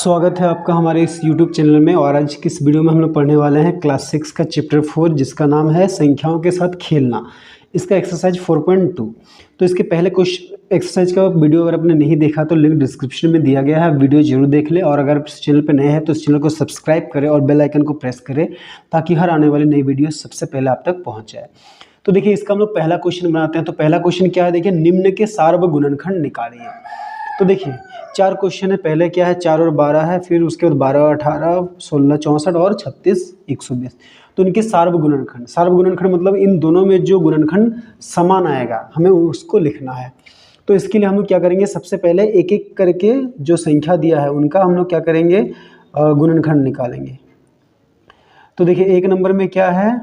स्वागत है आपका हमारे इस YouTube चैनल में। और आज की इस वीडियो में हम लोग पढ़ने वाले हैं क्लास 6 का चैप्टर 4 जिसका नाम है संख्याओं के साथ खेलना। इसका एक्सरसाइज 4.2। तो इसके पहले कुछ एक्सरसाइज का वीडियो अगर आपने नहीं देखा तो लिंक डिस्क्रिप्शन में दिया गया है, वीडियो जरूर देख ले। और अगर इस चैनल पर नए हैं तो इस चैनल को सब्सक्राइब करें और बेल आइकन को प्रेस करें ताकि हर आने वाली नई वीडियो सबसे पहले आप तक पहुँच जाए। तो देखिए इसका हम लोग पहला क्वेश्चन बनाते हैं। तो पहला क्वेश्चन क्या है, देखिए निम्न के सार्व गुणनखंड निकालिए। तो देखिए 4 क्वेश्चन है। पहले क्या है, 4 और 12 है, फिर उसके बाद 12 और 18, 16 64 और 36 120। तो इनके सार्व गुणनखंड मतलब इन दोनों में जो गुणनखंड समान आएगा हमें उसको लिखना है। तो इसके लिए हम लोग क्या करेंगे, सबसे पहले एक एक करके जो संख्या दिया है उनका हम लोग क्या करेंगे, गुणनखंड निकालेंगे। तो देखिए 1 नंबर में क्या है,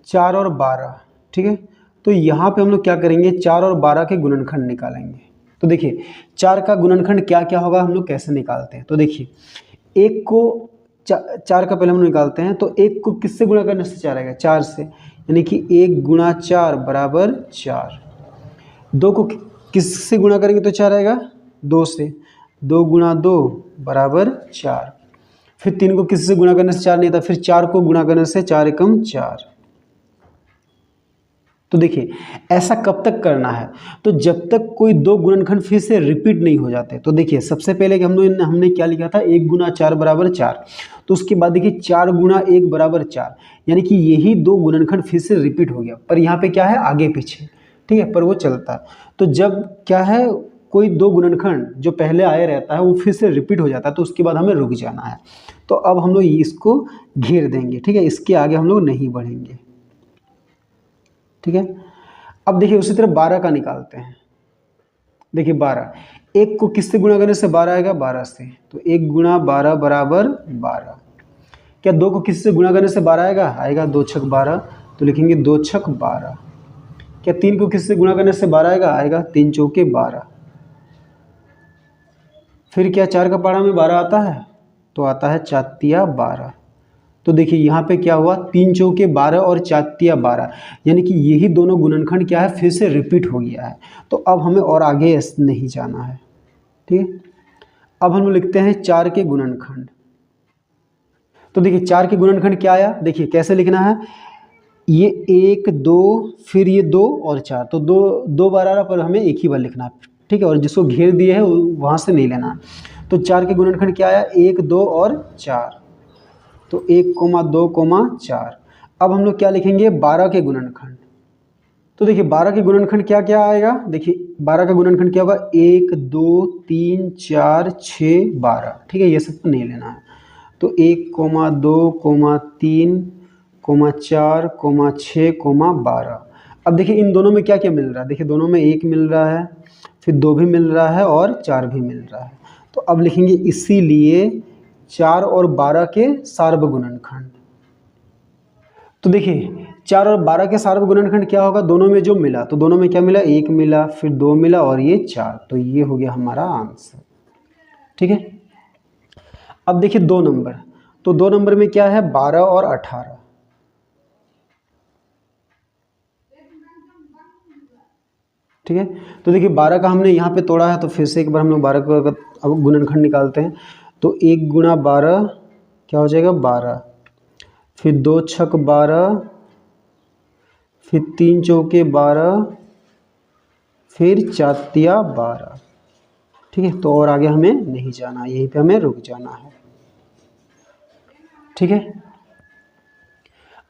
4 और 12, ठीक है। तो यहाँ पे हम लोग क्या करेंगे, 4 और 12 के गुणनखंड निकालेंगे। तो देखिए 4 का गुणनखंड क्या क्या होगा, हम लोग कैसे निकालते हैं। तो देखिए 1 को 4 का पहले हम निकालते हैं। तो 1 को किससे गुणा करने से 4 आएगा, 4 से, यानी कि 1 गुणा 4 बराबर 4। 2 को किससे गुणा करेंगे तो 4 आएगा, 2 से, 2 गुणा 2 बराबर 4। फिर 3 को किससे गुणा करने से 4 नहीं आता, फिर 4 को गुणा करने से 4 एकम 4। तो देखिए ऐसा कब तक करना है, तो जब तक कोई दो गुणनखंड फिर से रिपीट नहीं हो जाते। तो देखिए सबसे पहले कि हमने क्या लिखा था, 1 गुणा 4 बराबर 4। तो उसके बाद देखिए 4 गुणा 1 बराबर 4, यानी कि यही दो गुणनखंड फिर से रिपीट हो गया। पर यहाँ पे क्या है, आगे पीछे, ठीक है, पर वो चलता है। तो जब क्या है, कोई दो गुणनखंड जो पहले आए रहता है वो फिर से रिपीट हो जाता है, तो उसके बाद हमें रुक जाना है। तो अब हम लोग इसको घेर देंगे, ठीक है, इसके आगे हम लोग नहीं बढ़ेंगे, ठीक है। अब देखिए उसी तरह 12 का निकालते हैं। देखिए 12, 1 को किससे गुणा करने से 12 आएगा, 12 से। तो 1 गुणा 12 बराबर 12। क्या 2 को किससे गुणा करने से 12 आएगा, 2 छक 12। तो लिखेंगे 2 छक 12। क्या 3 को किससे गुणा करने से 12 आएगा, 3 चौके 12। फिर क्या 4 का पहाड़ा में 12 आता है, तो आता है 4 12। तो देखिए यहाँ पे क्या हुआ, 3 चौके 12 और 4 12, यानी कि यही दोनों गुणनखंड क्या है, फिर से रिपीट हो गया है। तो अब हमें और आगे नहीं जाना है, ठीक है। अब हम लिखते हैं 4 के गुणनखंड। तो देखिए 4 के गुणनखंड क्या आया, देखिए कैसे लिखना है, ये 1 2 फिर ये 2 और 4। तो 2 बार आ रहा, पर हमें एक ही बार लिखना है, ठीक है। और जिसको घेर दिए है वहाँ से नहीं लेना। तो 4 के गुणनखंड क्या आया, 1 2 और 4। तो 1 2 4। अब हम लोग क्या लिखेंगे, 12 के गुणनखंड। तो देखिए 12 के गुणनखंड क्या क्या आएगा, देखिए 12 का गुणनखंड क्या होगा, 1 2 3 4 6 12, ठीक है, ये सब नहीं लेना है। तो 1 2 3 4 6 12। अब देखिए इन दोनों में क्या क्या मिल रहा है, देखिए दोनों में 1 मिल रहा है, फिर 2 भी मिल रहा है और 4 भी मिल रहा है। तो अब लिखेंगे इसीलिए 4 और 12 के सार्व गुणनखंड। तो देखिए 4 और 12 के सार्व गुणनखंड क्या होगा, दोनों में जो मिला, तो दोनों में क्या मिला, 1 मिला, फिर 2 मिला और ये 4। तो ये हो गया हमारा आंसर, ठीक है। अब देखिए 2 नंबर। तो 2 नंबर में क्या है, 12 और 18, ठीक है। तो देखिए 12 का हमने यहाँ पे तोड़ा है, तो फिर से एक बार हम लोग 12 का अब गुणनखंड निकालते हैं। तो 1 गुणा 12 क्या हो जाएगा, 12, फिर 2 छक 12, फिर 3 चौके 12, फिर 4 12, ठीक है। तो और आगे हमें नहीं जाना, यहीं पे हमें रुक जाना है, ठीक है।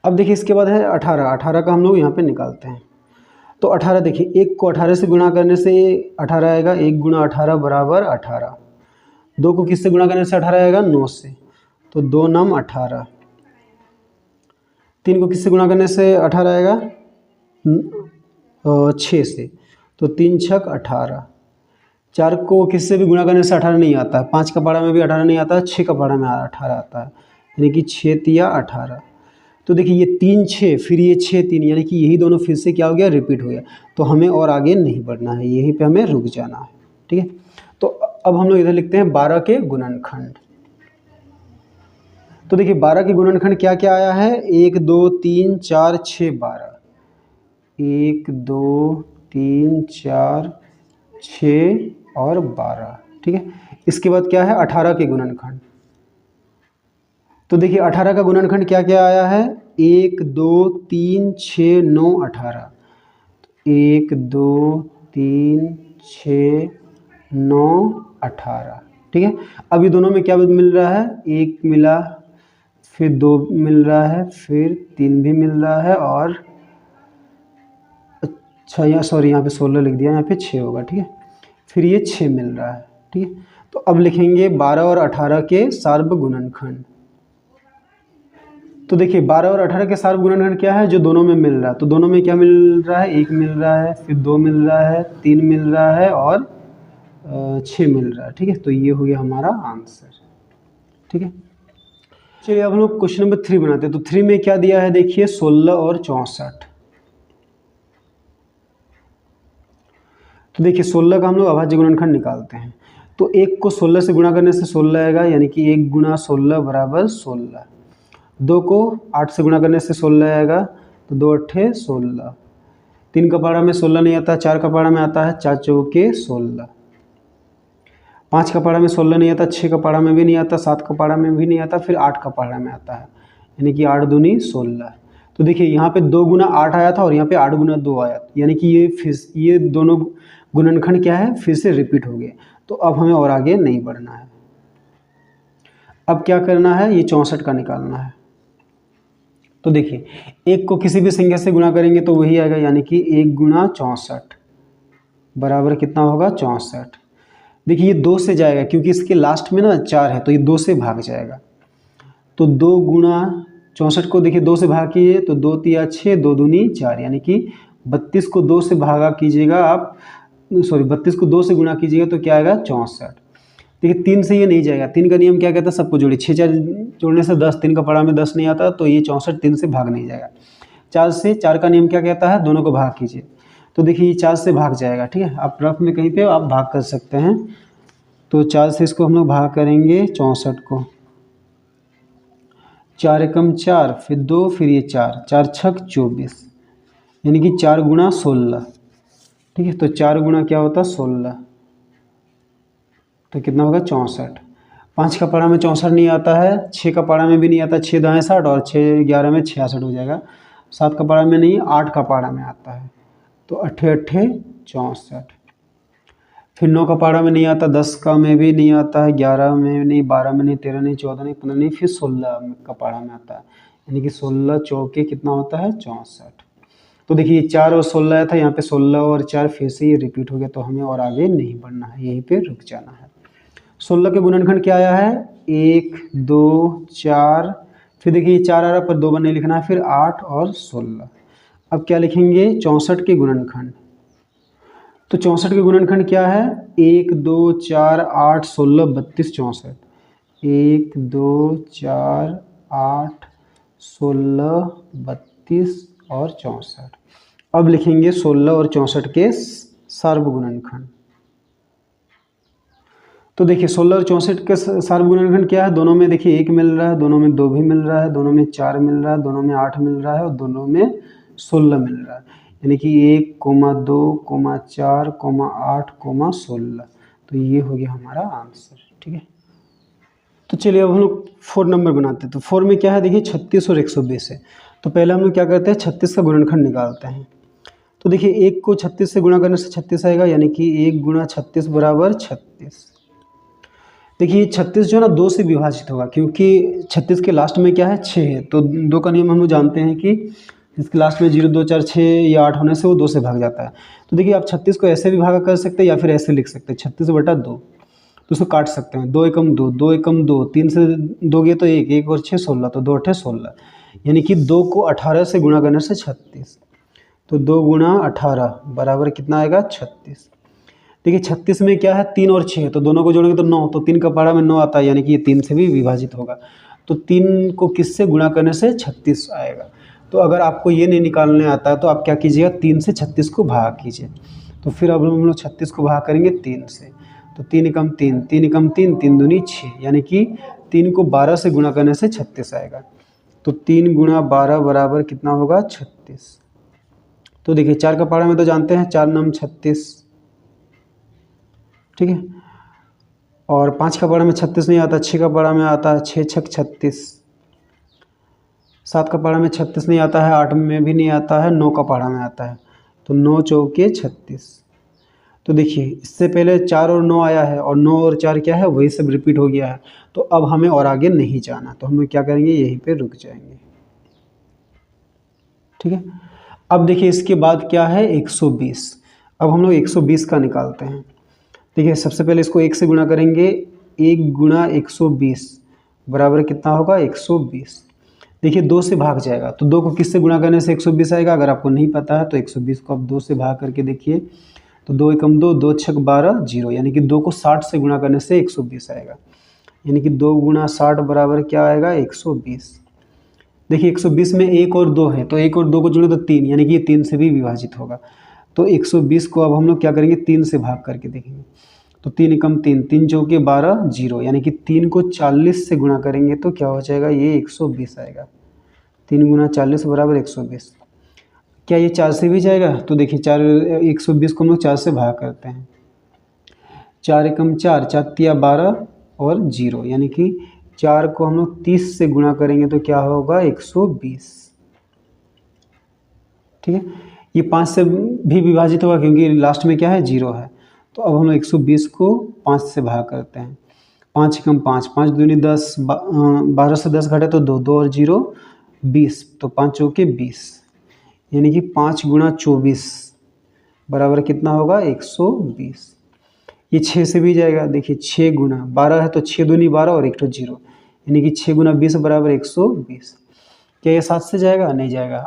अब देखिए इसके बाद है 18 का हम लोग यहाँ पे निकालते हैं। तो 18 देखिए 1 को 18 से गुणा करने से 18 आएगा, 1 गुणा 18 बराबर 18। 2 को किससे गुणा करने से 18 आएगा, 9 से। तो 2 9 18। 3 को किससे गुणा करने से 18 आएगा, 6 से। तो 3 छक 18। 4 को किससे भी गुणा करने से 18 नहीं आता है, 5 का पहाड़ा में भी 18 नहीं आता है, 6 का पहाड़ा में 18 आता है, यानी कि 6 18। तो देखिए ये 3 6, फिर ये 6 3, यानी कि यही दोनों फिर से क्या हो गया, रिपीट हो गया। तो हमें और आगे नहीं बढ़ना है, यहीं पे हमें रुक जाना है, ठीक है। तो अब हम लोग इधर लिखते हैं 12 के गुणनखंड। तो देखिए 12 के गुणनखंड क्या क्या आया है, 1 2 3 4 6 12, 1 2 3 4 6 और 12, ठीक है। इसके बाद क्या है 18 के गुणनखंड। तो देखिए 18 का गुणनखंड क्या क्या आया है, 1 2 3 6 9 18। 1 2 3 6 9 18, ठीक है। अब ये दोनों में क्या मिल रहा है, 1 मिला, फिर 2 मिल रहा है, फिर 3 भी मिल रहा है, और अच्छा यहाँ सॉरी यहाँ पे 16 लिख दिया, यहाँ पे 6 होगा, ठीक है। फिर ये 6 मिल रहा है, ठीक है। तो अब लिखेंगे 12 और 18 के सार्व गुणनखंड। तो देखिए 12 और 18 के सार्व गुणनखंड क्या है, जो दोनों में मिल रहा है। तो दोनों में क्या मिल रहा है, 1 मिल रहा है, फिर 2 मिल रहा है, 3 मिल रहा है, और 6 मिल रहा है, ठीक है। तो ये हो गया हमारा आंसर, ठीक है। चलिए अब हम लोग क्वेश्चन नंबर 3 बनाते हैं। तो 3 में क्या दिया है, देखिए 16 और 64। तो देखिए 16 का हम लोग अभाज्य गुणनखंड निकालते हैं। तो 1 को 16 से गुणा करने से 16 आएगा, यानी कि 1 गुणा 16 बराबर 16। 2 को 8 से गुणा करने से 16 आएगा, तो 2 अट्ठे 16। 3 का पहाड़ा में 16 नहीं आता, 4 का पहाड़ा में आता है, 4 चौके 16। 5 का पहाड़ा में 16 नहीं आता, 6 का पहाड़ा में भी नहीं आता, 7 का पहाड़ा में भी नहीं आता, फिर 8 का पहाड़ा में आता है, यानी कि 8 दूनी 16। तो देखिए यहाँ पे 2 गुना 8 आया था और यहाँ पे 8 गुना 2 आया, यानी कि ये दोनों गुणनखंड क्या है, फिर से रिपीट हो गए। तो अब हमें और आगे नहीं बढ़ना है। अब क्या करना है, ये 64 का निकालना है। तो देखिए 1 को किसी भी संख्या से गुणा करेंगे तो वही आएगा, यानी कि 1 गुणा 64 बराबर कितना होगा, 64। देखिए ये 2 से जाएगा, क्योंकि इसके लास्ट में ना 4 है, तो ये 2 से भाग जाएगा। तो 2 गुणा 64 को देखिए 2 से भाग कीजिए, तो 2 तिया 6, 2 दूनी 4, यानी कि 32 को 2 से भागा कीजिएगा आप, सॉरी 32 को 2 से गुणा कीजिएगा तो क्या आएगा, 64। देखिए 3 से ये नहीं जाएगा, 3 का नियम क्या कहता है, सबको जोड़िए। 6 4 जोड़ने से 10, 3 का पहाड़ा में 10 नहीं आता, तो ये 64 3 से भाग नहीं जाएगा। 4 से 4 का नियम क्या कहता है, दोनों को भाग कीजिए। तो देखिए ये 4 से भाग जाएगा, ठीक है। आप रफ में कहीं पे आप भाग कर सकते हैं। तो 4 से इसको हम लोग भाग करेंगे 64 को, 4 एकम 4, फिर 2, फिर ये 4, 4 छक 24, यानी कि 4 गुणा 16, ठीक है। तो 4 गुणा क्या होता है, 16, तो कितना होगा, 64। 5 का पहाड़ा में 64 नहीं आता है, 6 का पहाड़ा में भी नहीं आता, 6 दाएँ 60 और 6 11 में 66 हो जाएगा। 7 का पहाड़ा में नहीं, 8 का पहाड़ा में आता है, तो 8 8 64। फिर 9 का पहाड़ा में नहीं आता, 10 का में भी नहीं आता है, 11 में नहीं, 12 में नहीं, 13 नहीं, 14 नहीं, 15 नहीं, फिर 16 का पहाड़ा में आता है, यानी कि 16 चौके कितना होता है, 64। तो देखिए 4 और 16 आया था, यहाँ पे 16 और 4 फिर से ये रिपीट हो गया, तो हमें और आगे नहीं बढ़ना है, यहीं पे रुक जाना है। 16 के गुणनखंड क्या आया है, 1 2 4, फिर देखिए 4 आ रहा पर 2 बार नहीं लिखना है, फिर 8 और 16। अब क्या लिखेंगे, 64 के गुणनखंड। तो 64 के गुणनखंड क्या है, 1 2 4 8 16 32 64। 1 2 4 8 16 32 और 64। अब लिखेंगे 16 और 64 के सार्व गुणनखंड। तो देखिए 16 और 64 के सार्व गुणनखंड क्या है, दोनों में देखिए 1 मिल रहा है, दोनों में 2 भी मिल रहा है, दोनों में 4 मिल रहा है, दोनों में 8 मिल रहा है, और दोनों में 16 मिल रहा है, यानी कि 1 2 4 8 16। तो ये हो गया हमारा आंसर, ठीक है। तो चलिए अब हम लोग 4 नंबर बनाते हैं। तो 4 में क्या है, देखिए 36 और 120 है। तो पहले हम लोग क्या करते हैं, 36 का गुणनखंड निकालते हैं। तो देखिए 1 को 36 से गुणा करने से 36 आएगा, यानी कि 1 गुणा 36 बराबर 36। देखिए 36 जो है ना 2 से विभाजित होगा, क्योंकि 36 के लास्ट में क्या है, 6 है। तो 2 का नियम हम लोग जानते हैं कि इसके लास्ट में 0 2 4 6 या 8 होने से वो 2 से भाग जाता है। तो देखिए आप 36 को ऐसे भी भागा कर सकते हैं, या फिर ऐसे लिख सकते हैं 36 बटा 2। तो उसको काट सकते हैं, 2 एकम 2, 2 एकम 2, 3 से दोगे तो 1, 1 और 6 16, तो 2 8 16, यानी कि 2 को 18 से गुणा करने से 36। तो 2 गुणा 18 बराबर कितना आएगा, 36। देखिए 36 में क्या है, 3 और 6 है, तो दोनों को जोड़ेंगे तो 9, तो 3 का पहाड़ा में 9 आता है, यानी कि ये 3 से भी विभाजित होगा। तो 3 को किससे गुणा करने से 36 आएगा। तो अगर आपको ये नहीं निकालने आता है तो आप क्या कीजिएगा, 3 से 36 को भाग कीजिए। तो फिर अब हम लोग 36 को भाग करेंगे 3 से, तो 3 एकम 3, 3 एकम 3, 3 दूनी 6, यानी कि 3 को 12 से गुणा करने से 36 आएगा। तो 3 गुणा 12 बराबर कितना होगा, 36। तो देखिए 4 का पहाड़ा में तो जानते हैं, 4 9 36, ठीक है। और 5 का पहाड़ा में 36 नहीं आता, 6 का पहाड़ा में आता है 6 छक 36, 7 का पहाड़ा में 36 नहीं आता है, 8 में भी नहीं आता है, 9 का पहाड़ा में आता है, तो 9 चौके 36। तो देखिए इससे पहले 4 और 9 आया है और 9 और 4 क्या है, वही सब रिपीट हो गया है। तो अब हमें और आगे नहीं जाना, तो हम क्या करेंगे, यहीं पे रुक जाएंगे। ठीक है, अब देखिए इसके बाद क्या है 120। अब हम लोग 120 का निकालते हैं। देखिए सबसे पहले इसको 1 से गुणा करेंगे, 1 गुणा 120 बराबर कितना होगा 120। देखिए 2 से भाग जाएगा, तो 2 को किससे गुणा करने से 120 आएगा, अगर आपको नहीं पता है तो 120 को आप 2 से भाग करके देखिए, तो 2 एकम 2, 2 छक 12, 0, यानी कि 2 को 60 से गुणा करने से 120 आएगा, यानी कि 2 गुणा 60 बराबर क्या आएगा 120। देखिए 120 में 1 और 2 है, तो 1 और 2 को जोड़े तो 3, यानी कि ये 3 से भी विभाजित होगा। तो 120 को अब हम लोग क्या करेंगे, 3 से भाग करके देखेंगे, तो 3 एकम 3, 3 चौके 12, 0, यानी कि 3 को 40 से गुणा करेंगे तो क्या हो जाएगा, ये 120 आएगा। 3 गुणा 40 बराबर 120। क्या ये 4 से भी जाएगा, तो देखिए 120 को हम लोग 4 से भाग करते हैं, 4 एकम 4, 4 तिया 12 और 0, यानी कि 4 को हम लोग 30 से गुणा करेंगे तो क्या होगा 120। ठीक है, ये 5 से भी विभाजित होगा क्योंकि लास्ट में क्या है 0 है। तो अब हम लोग 120 को 5 से भाग करते हैं, 5 एकम 5, 5 दूनी 10, 12 से 10 घटे तो 2, 2 और 0 20, तो 5 चौके 20, यानी कि 5 गुणा 24 बराबर कितना होगा 120। ये 6 से भी जाएगा, देखिए 6 गुना 12 है तो 6 दूनी 12 और 1 तो 0, यानी कि 6 गुना 20 बराबर 120। क्या ये 7 से जाएगा, नहीं जाएगा।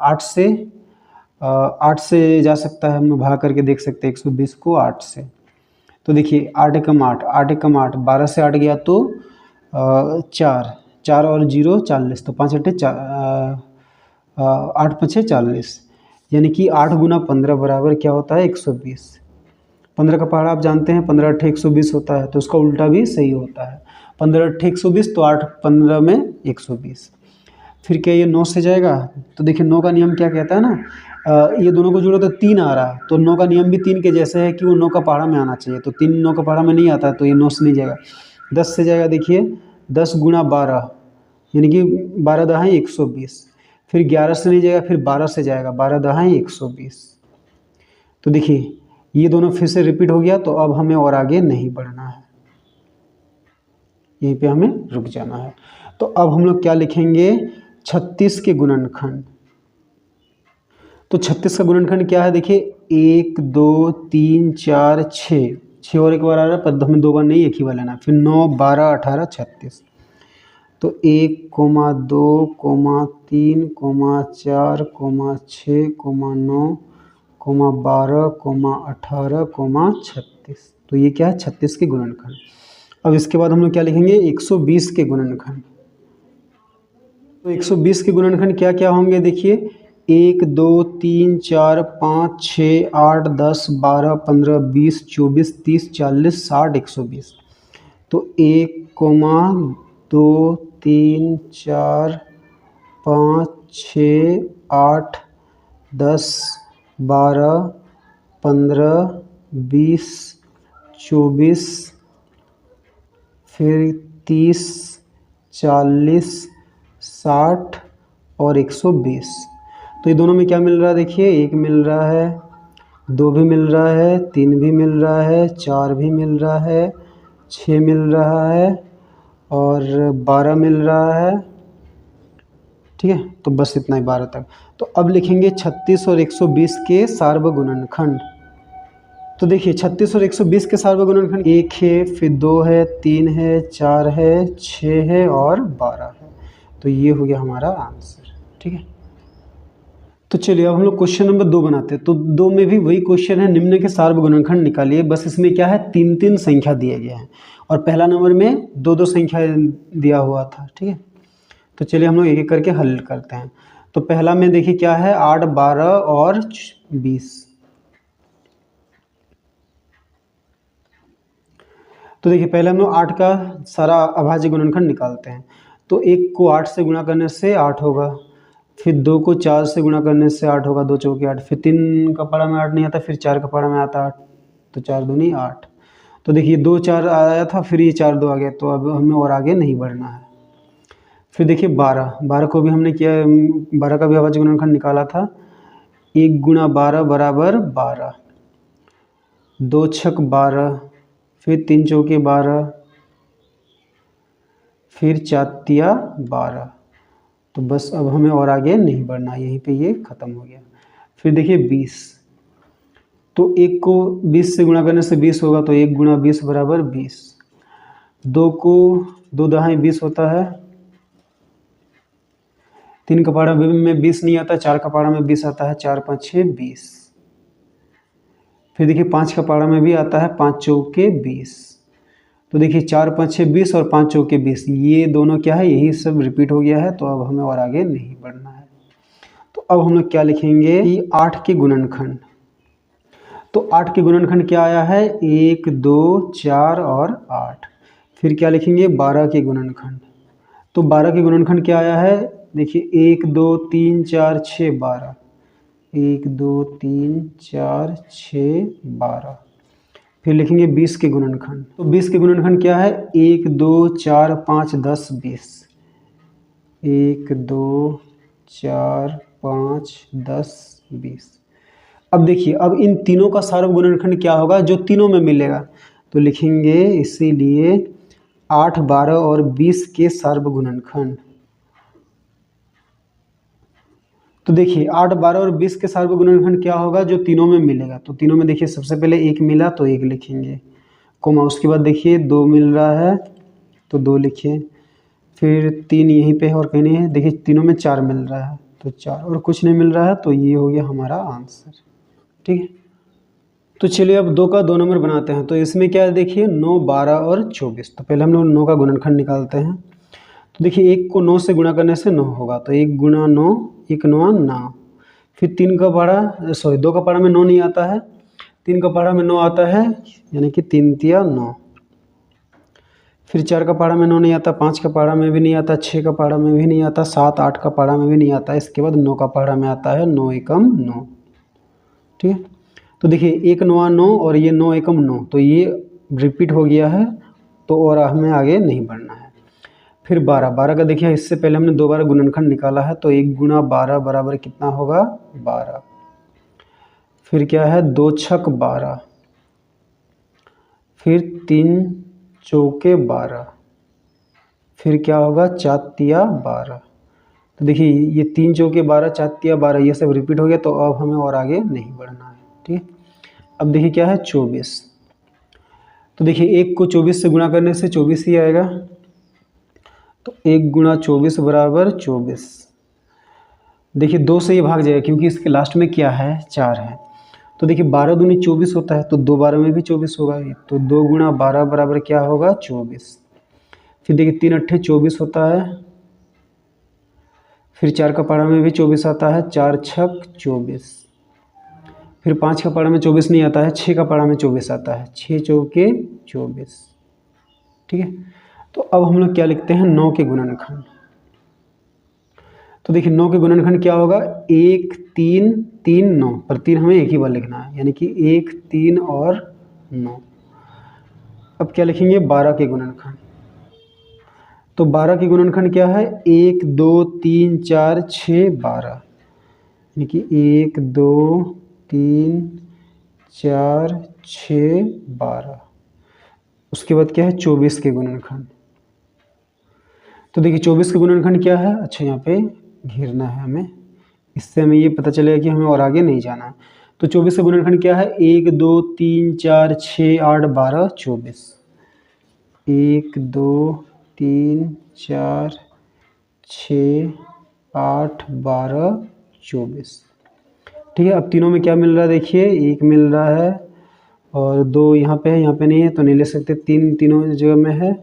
8 से जा सकता है, हम लोग भाग करके देख सकते हैं 120 को 8 से। तो देखिए 8 एकम 8, 8 एकम 8, 12 से 8 गया तो 4, 4 और 0 40, तो 5 अट्ठे 8 पछे 40, यानी कि 8 गुना 15 बराबर क्या होता है 120। 15 का पहाड़ा आप जानते हैं 15 अट्ठे 120 होता है, तो उसका उल्टा भी सही होता है, 15 अट्ठे 120, तो 8 15 में 120। फिर क्या ये 9 से जाएगा, तो देखिए 9 का नियम क्या कहता है ना, ये दोनों को जोड़ो तो 3 आ रहा है, तो 9 का नियम भी 3 के जैसे है कि वो 9 का पहाड़ा में आना चाहिए, तो 3 9 का पहाड़ा में नहीं आता, तो ये 9 से नहीं जाएगा। 10 से जाएगा, देखिए 10 गुणा 12, यानी कि 12 दहाई 120। फिर 11 से नहीं जाएगा, फिर 12 से जाएगा, 12 दहाई 120। तो देखिए ये दोनों फिर से रिपीट हो गया, तो अब हमें और आगे नहीं बढ़ना है, यहीं पे हमें रुक जाना है। तो अब हम लोग क्या लिखेंगे, 36 के गुणनखंड। तो 36 का गुणनखंड क्या है, देखिए 1 2 3 4 6, 6 और एक बार आ रहा है, पर हमें 2 बार नहीं, एक ही बार लेना। फिर 9 12 18 36, तो 1 2 3 4 6 9 12 18 36, तो ये क्या है 36 के गुणनखंड। अब इसके बाद हम लोग क्या लिखेंगे 120 के गुणनखंड। तो 120 के गुणनखंड क्या क्या होंगे, देखिए 1 2 3 4 5 6 8 10 12 15 20 24 30 40 60 120। तो 1 2 3 4 5 6 8 10 12 15 20 24, फिर 30 40 60 और 120। तो ये दोनों में क्या मिल रहा है, देखिए 1 मिल रहा है, 2 भी मिल रहा है, 3 भी मिल रहा है, 4 भी मिल रहा है, 6 मिल रहा है और 12 मिल रहा है। ठीक है, तो बस इतना ही 12 तक। तो अब लिखेंगे 36 और 120 के सार्वगुणनखंड। तो देखिए 36 और 120 के सार्वगुणनखंड 1 है, फिर 2 है, 3 है, 4 है, 6 है और 12 है। तो ये हो गया हमारा आंसर। ठीक है, तो चलिए अब हम लोग क्वेश्चन नंबर 2 बनाते हैं। तो 2 में भी वही क्वेश्चन है, निम्न के सार्वगुणनखंड निकालिए। बस इसमें क्या है 3-3 संख्या दिए गए हैं और पहला नंबर में 2-2 संख्या दिया हुआ था। ठीक है, तो चलिए हम लोग एक एक करके हल करते हैं। तो पहला में देखिए क्या है 8 12 और 20। तो देखिए पहले हम लोग 8 का सारा अभाज्य गुणनखंड निकालते हैं। तो 1 को 8 से गुणा करने से 8 होगा, फिर 2 को 4 से गुणा करने से 8 होगा, 2 चौके 8, फिर 3 का पहाड़ा में 8 नहीं आता, फिर 4 का पहाड़ा में आता 8, तो 4 दूनी 8, तो देखिए 2 4 आया था, फिर ये 4 2 आ गया, तो अब हमें और आगे नहीं बढ़ना है। फिर देखिए 12 को भी हमने किया, 12 का भी अभाज्य गुणनखंड निकाला था। 1 गुणा 12 बराबर 12, 2 छक 12, फिर 3 चौके 12, फिर 4 तिया 12। तो बस अब हमें और आगे नहीं बढ़ना, यहीं पे ये ख़त्म हो गया। फिर देखिए 20, तो 1 को 20 से गुणा करने से 20 होगा, तो 1 गुणा 20 बराबर 20। 2 को 2 दहाई 20 होता है, 3 का पहाड़ा में 20 नहीं आता, 4 का पहाड़ा में 20 आता है, 4 5 6 20। फिर देखिए 5 का पहाड़ा में भी आता है, 5 चौके 20। तो देखिए 4 5 6 20 और 5 चौके 20, ये दोनों क्या है, यही सब रिपीट हो गया है, तो अब हमें और आगे नहीं बढ़ना है। तो अब हम लोग क्या लिखेंगे कि 8 के गुणनखंड। तो 8 के गुणनखंड क्या आया है, 1 2 4 और 8। फिर क्या लिखेंगे 12 के गुणनखंड। तो 12 के गुणनखंड क्या आया है, देखिए 1 2 3 4 6 12, 1 2 3 4 6 12। फिर लिखेंगे 20 के गुणनखंड। तो 20 के गुणनखंड क्या है, 1 2 4 5 10 20, 1 2 4 5 10 20। अब देखिए, अब इन तीनों का सार्व गुणनखंड क्या होगा, जो तीनों में मिलेगा। तो लिखेंगे इसीलिए 8 12 और 20 के सार्व गुणनखंड। तो देखिए 8 12 और 20 के सार्व गुणनखंड क्या होगा, जो तीनों में मिलेगा। तो तीनों में देखिए सबसे पहले 1 मिला तो 1 लिखेंगे, कोमा, उसके बाद देखिए 2 मिल रहा है तो 2 लिखिए, फिर 3 यहीं पे है और कहीं नहीं है, देखिए तीनों में 4 मिल रहा है तो 4, और कुछ नहीं मिल रहा है, तो ये हो गया हमारा आंसर। ठीक है, तो चलिए अब 2 का 2 नंबर बनाते हैं। तो इसमें क्या है, देखिए 9 12 और 24। तो पहले हम लोग 9 का गुणनखंड निकालते हैं। तो देखिए 1 को 9 से गुणा करने से 9 होगा, तो 1 गुणा 9, 1 9 9। फिर 3 का पहाड़ा, सॉरी 2 का पहाड़ा में 9 नहीं आता है, 3 का पहाड़ा में 9 आता है, यानी कि 3 तिया 9। फिर 4 का पहाड़ा में 9 नहीं आता, 5 का पहाड़ा में भी नहीं आता, 6 का पहाड़ा में भी नहीं आता, 7 8 का पहाड़ा में भी नहीं आता। इसके बाद 9 का पहाड़ा में आता है 9 एकम 9। ठीक है, तो देखिए 1 9 9 और ये 9 एकम 9, तो ये रिपीट हो गया है, तो और हमें आगे नहीं बढ़ना है। फिर 12 12 का देखिए, इससे पहले हमने 2 बार गुणनखंड निकाला है, तो 1 गुणा 12 बराबर कितना होगा 12। फिर क्या है 2 छक 12, फिर 3 चौके 12, फिर क्या होगा 4 तिया 12। तो देखिए ये 3 चौके 12, 4 तिया 12, ये सब रिपीट हो गया, तो अब हमें और आगे नहीं बढ़ना है। ठीक है, अब देखिए क्या है 24। तो देखिए 1 को 24 से गुणा करने से 24 ही आएगा, तो 1 गुणा 24 बराबर 24। देखिए 2 से ये भाग जाएगा, क्योंकि इसके लास्ट में क्या है 4 है। तो देखिए 12 दूनी 24 होता है, तो 2 12 में भी 24 होगा, तो 2 गुणा 12 बराबर क्या होगा 24। फिर देखिए 3 अट्ठे 24 होता है, फिर 4 का पहाड़ा में भी 24 आता है, 4 छक 24। फिर 5 का पहाड़ा में 24 नहीं आता है, 6 का पहाड़ा में 24 आता है, 6 चौके 24। ठीक है, तो अब हम लोग क्या लिखते हैं 9 के गुणनखंड। तो देखिए 9 के गुणनखंड क्या होगा, 1 3 3 9, पर 3 हमें एक ही बार लिखना है, यानी कि 1 3 और 9। अब क्या लिखेंगे 12 के गुणनखंड। तो 12 के गुणनखंड क्या है, 1 2 3 4 6 12, यानी कि 1 2 3 4 6 12। उसके बाद क्या है 24 के गुणनखंड। तो देखिए 24 के गुणनखंड क्या है, अच्छा यहाँ पे घेरना है हमें, इससे हमें ये पता चलेगा कि हमें और आगे नहीं जाना है। तो 24 का गुणनखंड क्या है, 1 2 3 4 6 8 12 24, 1 2 3 4 6 8 12 24। ठीक है, अब तीनों में क्या मिल रहा है, देखिए 1 मिल रहा है और 2 यहाँ पे है, यहाँ पे नहीं है तो नहीं ले सकते, 3 तीनों जगह में है,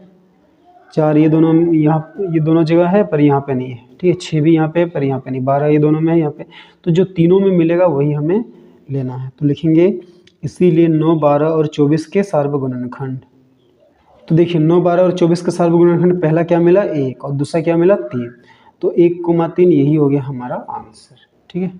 4 ये दोनों यहाँ, ये दोनों जगह है पर यहाँ पे नहीं है। ठीक है, 6 भी यहाँ पे पर यहाँ पे नहीं, 12 ये दोनों में है यहाँ पे, तो जो तीनों में मिलेगा वही हमें लेना है। तो लिखेंगे इसीलिए 9 12 और 24 के सार्व गुणनखंड। तो देखिए 9 12 और 24 का सार्व गुणनखंड, पहला क्या मिला 1 और दूसरा क्या मिला 3, तो 1 3 यही हो गया हमारा आंसर। ठीक है।